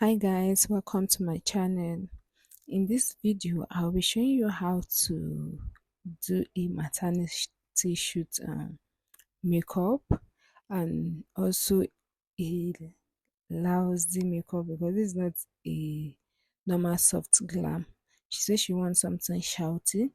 Hi guys, welcome to my channel. In this video, I'll be showing you how to do a maternity shoot makeup and also a lousy makeup because this is not a normal soft glam. She says she wants something shouty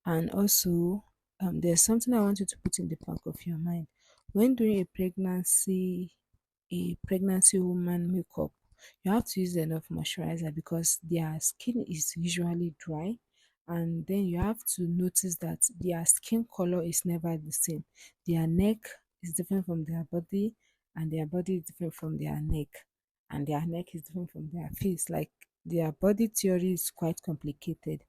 and also there's something I want you to put in the back of your mind. When doing a pregnancy woman makeup, you have to use enough moisturizer because their skin is usually dry, and then you have to notice that their skin color is never the same. Their neck is different from their body, and their body is different from their neck, and their neck is different from their face. Like their body theory is quite complicated,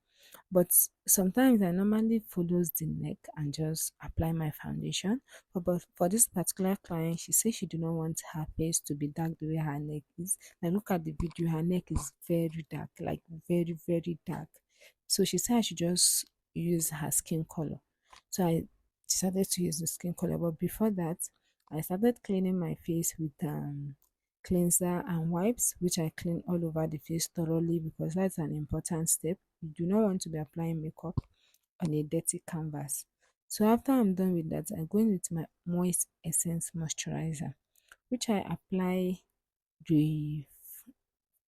but sometimes I normally follows the neck and just apply my foundation. But for this particular client, she says she do not want her face to be dark the way her neck is. And look at the video, her neck is very dark, like very, very dark. So she said I should just use her skin color. So I decided to use the skin color. But before that, I started cleaning my face with cleanser and wipes, which I clean all over the face thoroughly because that's an important step. You do not want to be applying makeup on a dirty canvas. So after I'm done with that, I go in with my Moist Essence Moisturizer, which I apply the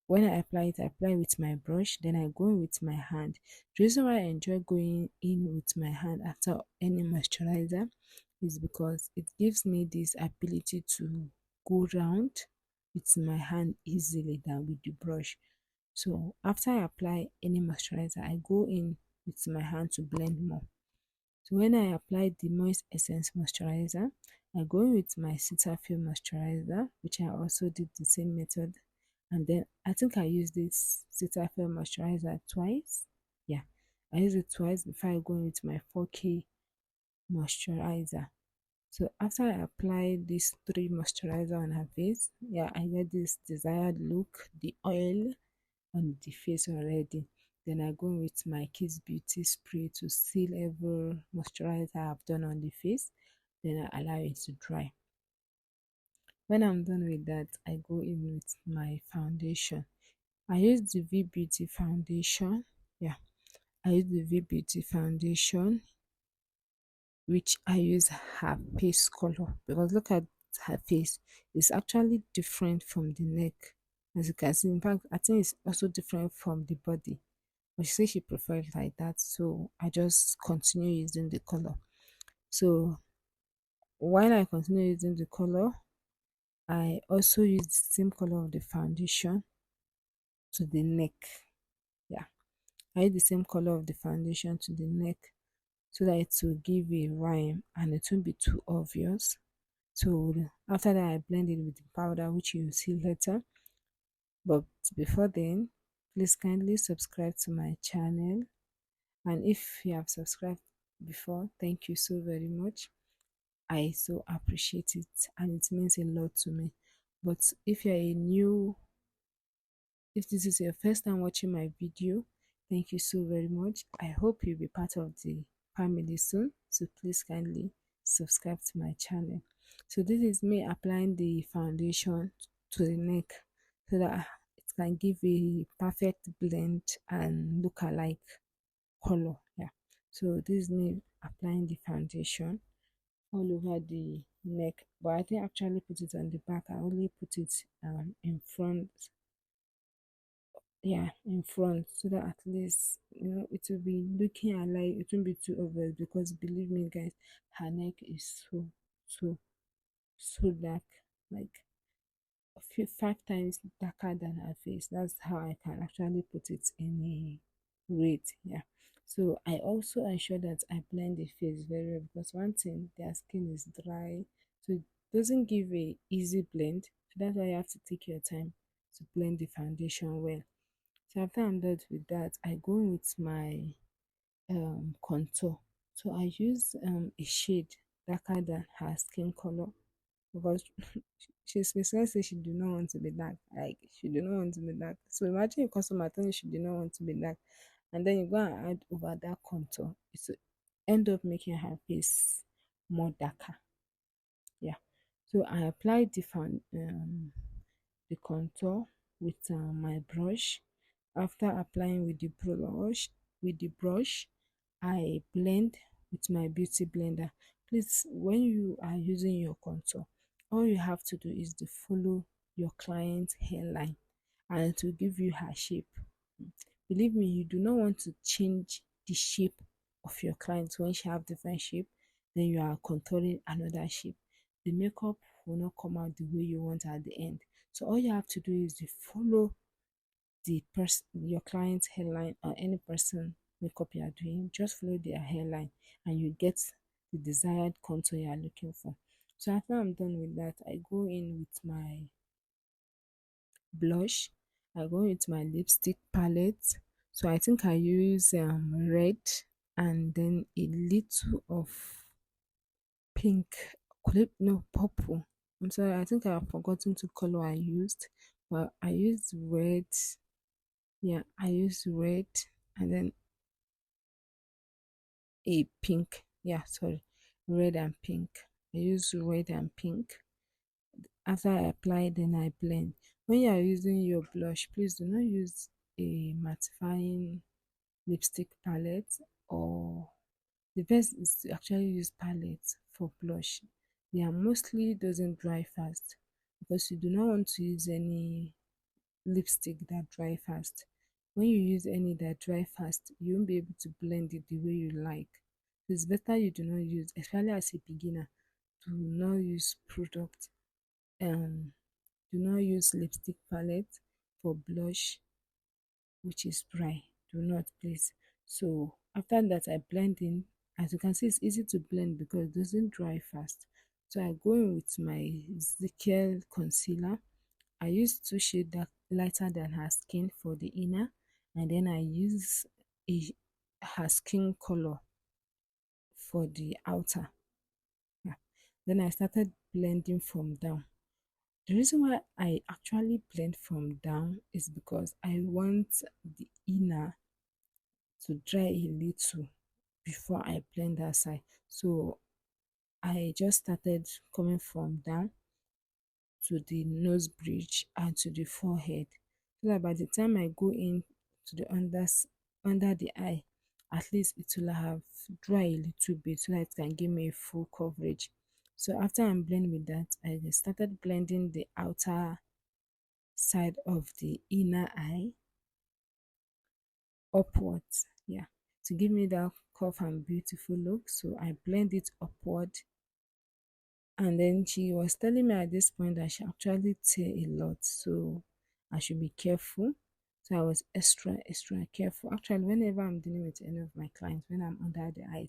when I apply with my brush, then I go in with my hand. The reason why I enjoy going in with my hand after any moisturizer is because it gives me this ability to go round with my hand easily than with the brush. So after I apply any moisturizer, I go in with my hand to blend more. So when I apply the Moist Essence Moisturizer, I go in with my Cetaphil Moisturizer, which I also did the same method. And then I think I used this Cetaphil Moisturizer twice. Yeah, I used it twice before I go in with my 4K Moisturizer. So after I apply these three moisturizer on her face, yeah, I get this desired look, the oil on the face already. Then I go with my Kiss Beauty spray to seal every moisturizer I've done on the face. Then I allow it to dry. When I'm done with that, I go in with my foundation. I use the V Beauty foundation. Yeah, I use the V Beauty foundation, which I use her face color because look at her face. It's actually different from the neck. As you can see, in fact, I think it's also different from the body. But she said she preferred it like that, so I just continue using the color. So while I continue using the color, I also use the same color of the foundation to the neck. Yeah, I use the same color of the foundation to the neck so that it will give a rhyme and it won't be too obvious. So after that, I blend it with the powder, which you will see later. But before then, please kindly subscribe to my channel. And if you have subscribed before, thank you so very much. I so appreciate it and it means a lot to me. But if this is your first time watching my video, thank you so very much. I hope you'll be part of the family soon. So please kindly subscribe to my channel. So this is me applying the foundation to the neck so that it can give a perfect blend and look alike color. Yeah, so this is me applying the foundation all over the neck, but I didn't actually put it on the back. I only put it in front. Yeah, in front, so that at least it will be looking alike. It won't be too obvious because believe me guys, her neck is so dark, like a few 5 times darker than her face. That's how I can actually put it in a rate. Yeah. So I also ensure that I blend the face very well because one thing, their skin is dry, so it doesn't give a easy blend. So that's why you have to take your time to blend the foundation well. So after I'm done with that, I go in with my contour. So I use a shade darker than her skin color because she specifically said she do not want to be dark. Like she do not want to be dark. So imagine a customer telling you she do not want to be dark, and then you go and add over that contour. It will end up making her face more darker. Yeah. So I applied the contour. with my brush. After applying with the brush, I blend with my beauty blender. Please, when you are using your contour, all you have to do is to follow your client's hairline and it will give you her shape. Believe me, you do not want to change the shape of your client when she have different shape, then you are contouring another shape. The makeup will not come out the way you want at the end. So all you have to do is to follow the person, your client's hairline or any person makeup you are doing. Just follow their hairline and you get the desired contour you are looking for. So after I'm done with that, I go in with my blush. I go with my lipstick palette. So I think I use red and then a little of pink. No, purple. I'm sorry, I think I've forgotten to color I used, but I used red. Yeah, I used red and then a pink. Yeah, sorry, red and pink. I use red and pink. After I apply, then I blend. When you are using your blush, please do not use a mattifying lipstick palette, or the best is to actually use palettes for blush. They are mostly doesn't dry fast because you do not want to use any lipstick that dry fast. When you use any that dry fast, you won't be able to blend it the way you like. It's better you do not use, especially as a beginner, do not use product. Um, do not use lipstick palette for blush which is dry. Do not, please. So after that, I blend in. As you can see, it's easy to blend because it doesn't dry fast. So I go in with my Zickel concealer. I use two shades that lighter than her skin for the inner, and then I use a, her skin color for the outer. Yeah. Then I started blending from down. The reason why I actually blend from down is because I want the inner to dry a little before I blend that side. So I just started coming from down to the nose bridge and to the forehead. So that by the time I go in to the under the eye, at least it will have dry a little bit so that it can give me a full coverage. So after I'm blending with that, I started blending the outer side of the inner eye upwards. Yeah. To give me that curve and beautiful look. So I blend it upward. And then she was telling me at this point that she actually tear a lot. So I should be careful. So I was extra careful. Actually, whenever I'm dealing with any of my clients, when I'm under the eyes,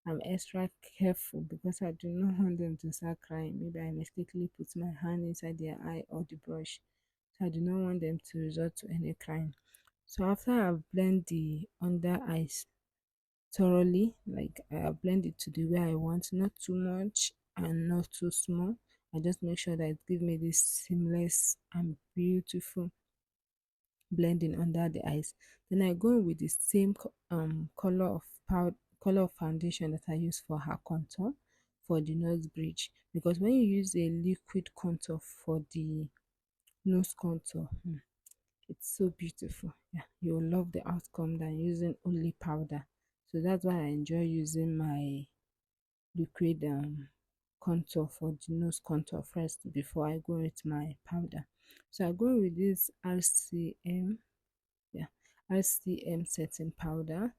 I'm extra careful because I do not want them to start crying. Maybe I mistakenly put my hand inside their eye or the brush. So I do not want them to resort to any crying. So after I blend the under eyes thoroughly, like I blend it to the way I want, not too much and not too small. I just make sure that it gives me this seamless and beautiful blending under the eyes. Then I go with the same color of powder, color of foundation that I use for her contour for the nose bridge, because when you use a liquid contour for the nose contour, it's so beautiful. Yeah, you'll love the outcome than using only powder. So that's why I enjoy using my liquid contour for the nose contour first before I go with my powder. So I go with this RCM, yeah, RCM setting powder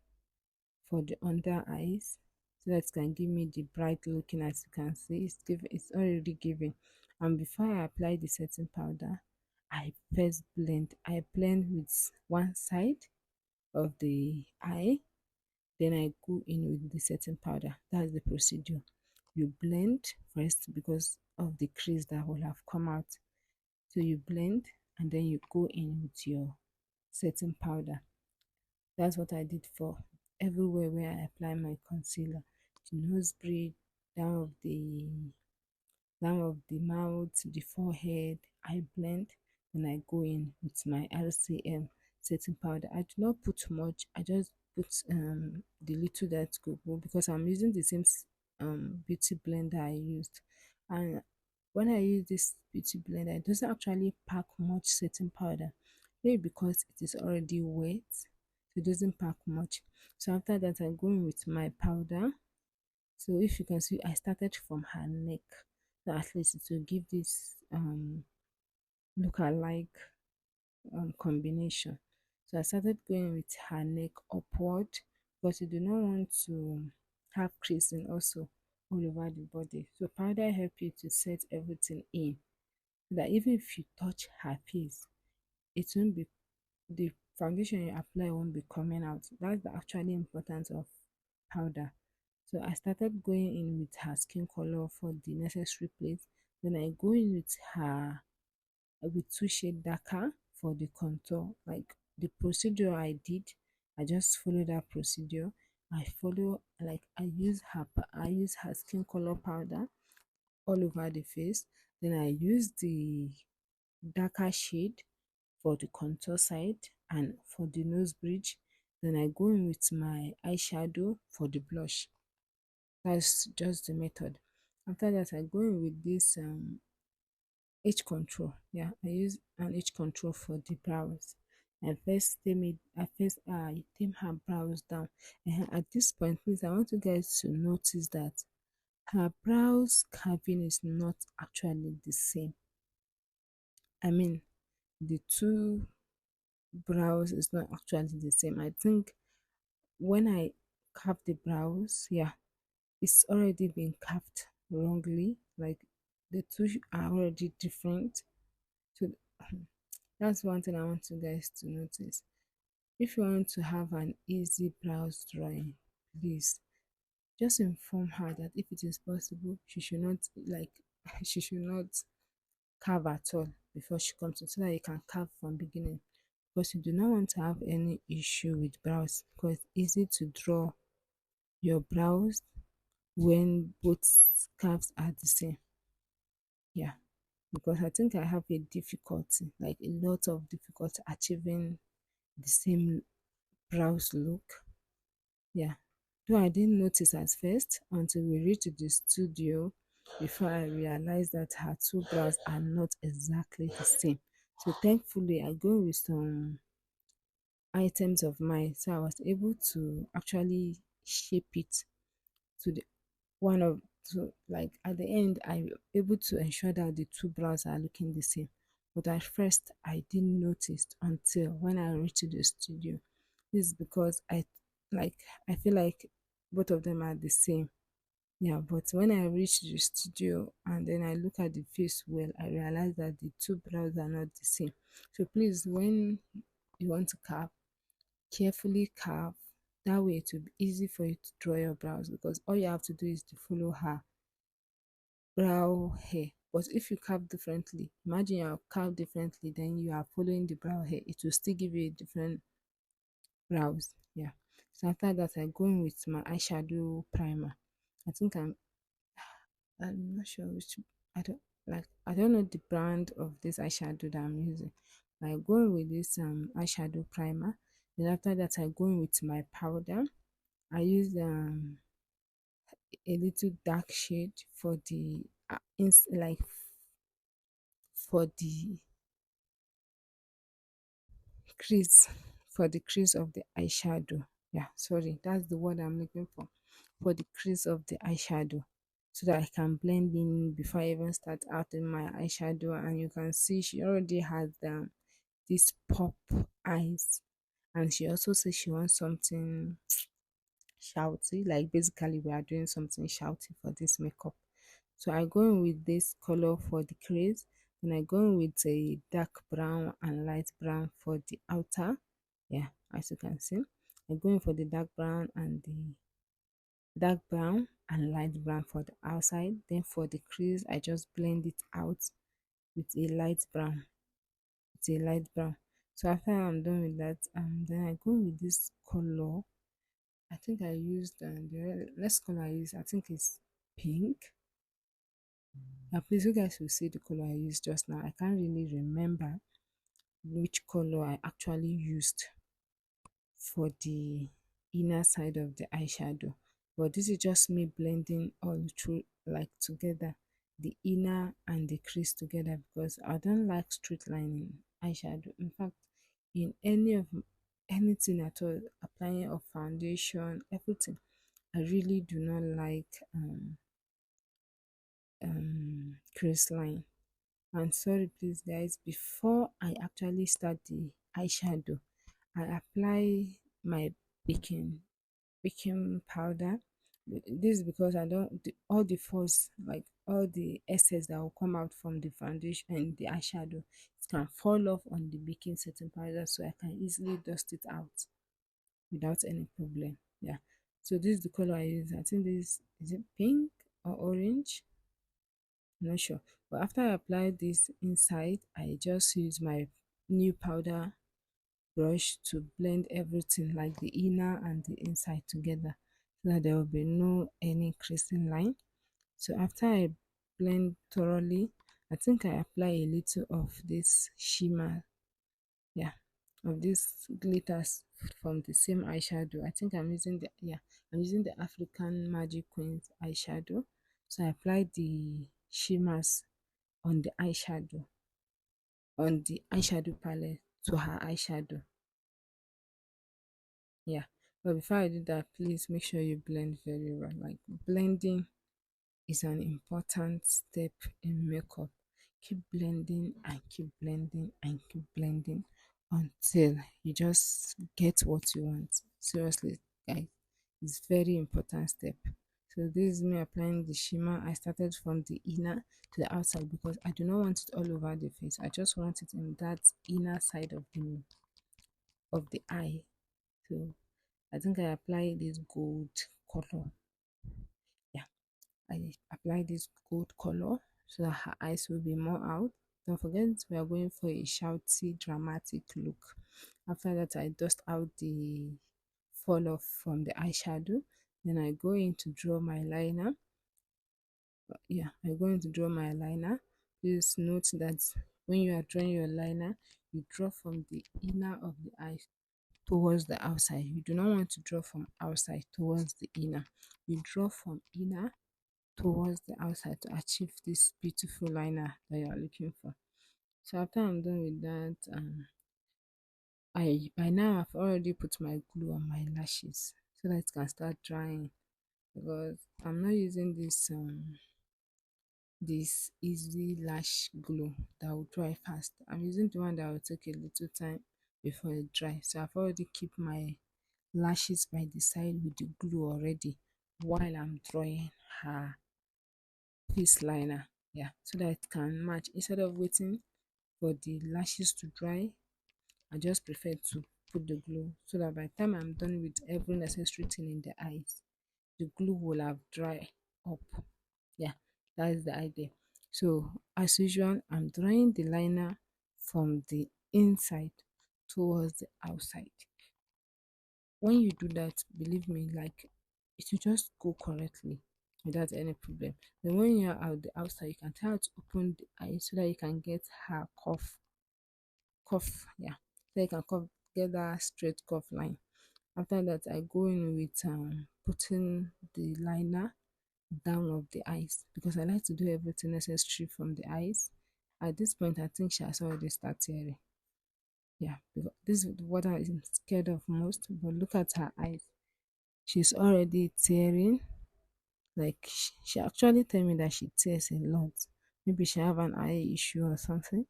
for the under eyes so that it can give me the bright looking. As you can see, it's already giving. And before I apply the setting powder, I blend with one side of the eye, then I go in with the setting powder. That's the procedure. You blend first because of the crease that will have come out. So you blend and then you go in with your setting powder. That's what I did for everywhere where I apply my concealer. The nose bridge, down of the down of the mouth, the forehead, I blend. Then I go in with my RCM setting powder. I do not put much. I just put the little that could go because I'm using the same beauty blender I used, and when I use this beauty blender, it doesn't actually pack much setting powder. Maybe because it is already wet, so it doesn't pack much. So after that, I go in with my powder. So if you can see, I started from her neck. So at least it will give this look alike combination. So I started going with her neck upward because you do not want to have creasing also all over the body. So powder help you to set everything in so that even if you touch her face, it won't be the foundation you apply won't be coming out. That's the actually importance of powder. So I started going in with her skin color for the necessary place. Then I go in with her with two shade darker for the contour. Like the procedure I did, I just follow that procedure. I follow like I use her skin color powder all over the face. Then I use the darker shade for the contour side and for the nose bridge. Then I go in with my eyeshadow for the blush. That's just the method. After that, I go in with this edge control. Yeah, I use an edge control for the brows. I first tame her brows down. And at this point, please, I want you guys to notice that her brows carving is not actually the same. I mean, the two brows is not actually the same. I think when I carve the brows, yeah, it's already been carved wrongly. Like the two are already different. So that's one thing I want you guys to notice. If you want to have an easy brows drawing, please just inform her that if it is possible, she should not like she should not carve at all before she comes in so that you can carve from beginning because you do not want to have any issue with brows because it's easy to draw your brows when both curves are the same. Yeah, because I think I have a difficulty, like a lot of difficulty achieving the same brows look. Yeah, though I didn't notice at first until we reached the studio before I realized that her two brows are not exactly the same. So thankfully, I go with some items of mine, so I was able to actually shape it to the one of to like at the end I'm able to ensure that the two brows are looking the same. But at first I didn't notice until when I reached the studio. This is because like I feel like both of them are the same. Yeah, but when I reached the studio and then I look at the face well, I realize that the two brows are not the same. So please, when you want to carve, carefully carve. That way it will be easy for you to draw your brows because all you have to do is to follow her brow hair. But if you carve differently, imagine you have carved differently, then you are following the brow hair, it will still give you a different brows. Yeah. So after that, I go in with my eyeshadow primer. I think I'm not sure which I don't know the brand of this eyeshadow that I'm using. I go in with this eyeshadow primer. Then after that, I go in with my powder. I use a little dark shade for the like for the crease of the eyeshadow. Yeah, sorry, that's the word I'm looking for the crease of the eyeshadow so that I can blend in before I even start out in my eyeshadow. And you can see she already has this pop eyes, and she also says she wants something shouty. Like basically, we are doing something shouty for this makeup. So I go in with this color for the crease, and I go in with a dark brown and light brown for the outer. Yeah, as you can see, I go in for the dark brown and light brown for the outside. Then for the crease, I just blend it out with a light brown. It's a light brown. So after I'm done with that, then I go with this color. I think I used the next color I used. I think it's pink. Now, please, you guys will see the color I used just now. I can't really remember which color I actually used for the inner side of the eyeshadow. But this is just me blending all through like together. the inner and the crease together because I don't like straight line in eyeshadow. In fact, in anything at all, applying of foundation, everything, I really do not like crease line. And sorry, please, guys, before I actually start the eyeshadow, I apply my baking powder. This is because I don't all the fuzz, like all the excess that will come out from the foundation and the eyeshadow, it can fall off on the baking setting powder, so I can easily dust it out without any problem. Yeah. So this is the color I use. I think this is it pink or orange. I'm not sure. But after I apply this inside, I just use my new powder brush to blend everything like the inner and the inside together so that there will be no any creasing line. So after I blend thoroughly, I think I apply a little of this shimmer, yeah, of this glitters from the same eyeshadow. I think I'm using the African Magic Queens eyeshadow. So I apply the shimmers on the eyeshadow palette to her eyeshadow. Yeah. But before I do that, please make sure you blend very well. Like blending is an important step in makeup. Keep blending and keep blending and keep blending until you just get what you want. Seriously, guys, it's very important step. So this is me applying the shimmer. I started from the inner to the outside because I do not want it all over the face. I just want it in that inner side of the eye. So I think I apply this gold color. Yeah, I apply this gold color so that her eyes will be more out. Don't forget, we are going for a shouty, dramatic look. After that, I dust out the fall off from the eyeshadow. Then I go in to draw my liner. Yeah, I'm going to draw my liner. Please note that when you are drawing your liner, you draw from the inner of the eye towards the outside. You do not want to draw from outside towards the inner. You draw from inner towards the outside to achieve this beautiful liner that you are looking for. So after I'm done with that, I by now I've already put my glue on my lashes so that it can start drying because I'm not using this easy lash glue that will dry fast. I'm using the one that will take a little time before it dries. So I've already keep my lashes by the side with the glue already while I'm drawing her face liner. Yeah, so that it can match. Instead of waiting for the lashes to dry, I just prefer to put the glue so that by the time I'm done with every necessary thing in the eyes, the glue will have dried up. Yeah, that is the idea. So as usual, I'm drawing the liner from the inside towards the outside. When you do that, believe me, like it will just go correctly without any problem. Then when you're out the outside, you can try to open the eye so that you can get her cuff, yeah, so you can get that straight cuff line. After that, I go in with putting the liner down of the eyes because I like to do everything necessary from the eyes. At this point, I think she has already started tearing. Yeah, because this is what I'm scared of most. But look at her eyes. She's already tearing. Like she actually tell me that she tears a lot. Maybe she have an eye issue or something.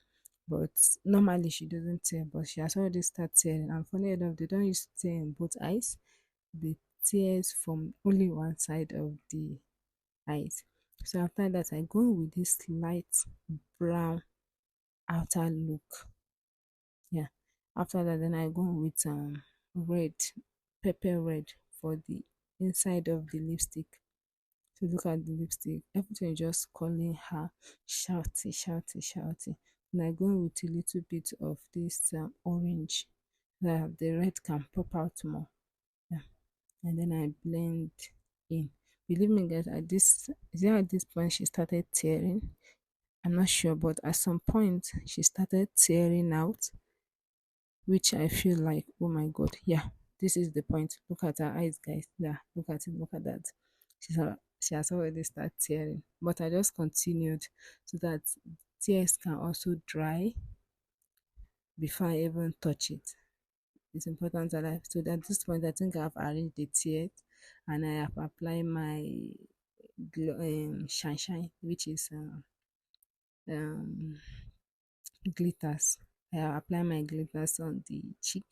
But normally she doesn't tear, but she has already started tearing. And funny enough, they don't use to tear in both eyes. They tears from only one side of the eyes. So after that, I go with this light brown outer look. Yeah. After that, then I go with red, pepper red for the inside of the lipstick. To look at the lipstick, everything is just calling her shouty, shouty, shouty. And I go with a little bit of this orange that the red can pop out more. Yeah. And then I blend in. Believe me, guys, at this point she started tearing. I'm not sure, but at some point she started tearing out, which I feel like, oh my god, yeah, this is the point. Look at her eyes, guys. Yeah, look at it, look at that. She's she has already started tearing. But I just continued so that tears can also dry before I even touch it. It's important that I so at this point I think I've arranged the tears and I have applied my shine shine, which is um glitters. I apply my glitters on the cheek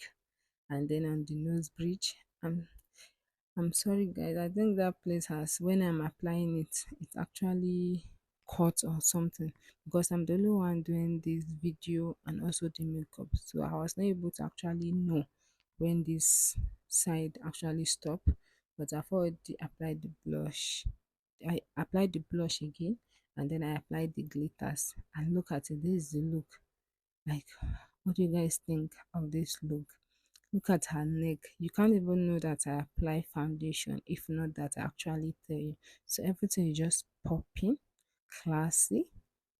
and then on the nose bridge. I'm sorry guys, I think that place has when I'm applying it, it actually caught or something because I'm the only one doing this video and also the makeup. So I was not able to actually know when this side actually stopped. But I've already applied the blush. I applied the blush again and then I applied the glitters. And look at it, this is the look. Like, what do you guys think of this look? Look at her neck. You can't even know that I apply foundation if not that I actually tell you. So everything is just popping, classy,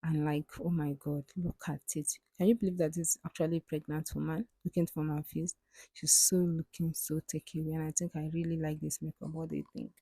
and like, oh my god, look at it. Can you believe that it's actually a pregnant woman looking from her face? She's so looking so takeaway, and I think I really like this makeup. What do you think?